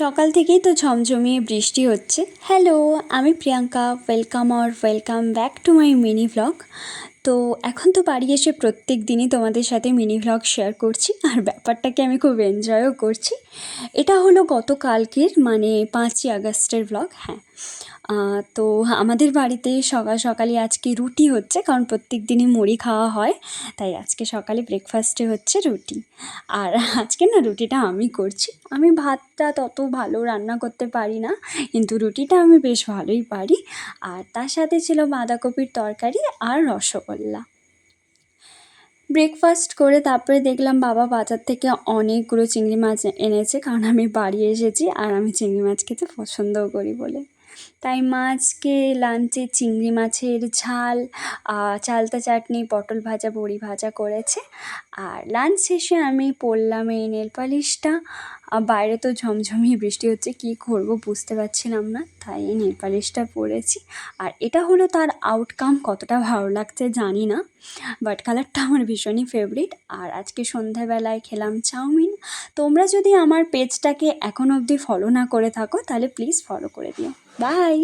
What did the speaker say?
সকাল থেকেই তো ঝমঝমিয়ে বৃষ্টি হচ্ছে। হ্যালো, আমি Priyanka. Welcome back to my mini vlog. তো এখন তো বাড়ি এসে প্রত্যেক দিনই তোমাদের সাথে মিনি ভ্লগ শেয়ার করছি, আর ব্যাপারটাকে আমি খুব এনজয়ও করছি। এটা হলো গতকালকের মানে 5ই আগস্টের ভ্লগ। হ্যাঁ, তো আমাদের বাড়িতে সকাল সকালই আজকে রুটি হচ্ছে, কারণ প্রত্যেক দিনই মুড়ি খাওয়া হয়, তাই আজকে সকালে ব্রেকফাস্টে হচ্ছে রুটি। আর আজকে না রুটিটা আমি করছি। আমি ভাতটা তত ভালো রান্না করতে পারি না, কিন্তু রুটিটা আমি বেশ ভালোই পারি। আর তার সাথে ছিল বাঁধাকপির তরকারি আর রসগোল্লা। ব্রেকফাস্ট করে তারপরে দেখলাম বাবা বাজার থেকে অনেকগুলো চিংড়ি মাছ এনেছে, কারণ আমি বাড়ি এসেছি আর আমি চিংড়ি মাছ খেতে পছন্দও করি বলে। তাই মাছকে লাঞ্চে চিংড়ি মাছের ঝাল, চালতা চাটনি, পটল ভাজা, বড়ি ভাজা করেছে। আর লাঞ্চ শেষে আমি পরলাম এই নেল পালিশটা। বাইরে তো ঝমঝমিয়ে বৃষ্টি হচ্ছে, কী করব বুঝতে পারছিলাম না, তাই এই নেল পালিশটা পরেছি। আর এটা হলো তার আউটকাম, কতটা ভালো লাগছে জানি না, বাট কালারটা আমার ভীষণই ফেভারিট। আর আজকে সন্ধ্যাবেলায় খেলাম চাউমিন। তোমরা যদি আমার পেজটাকে এখনও অবধি ফলো না করে থাকো তাহলে প্লিজ ফলো করে দিও। বাই।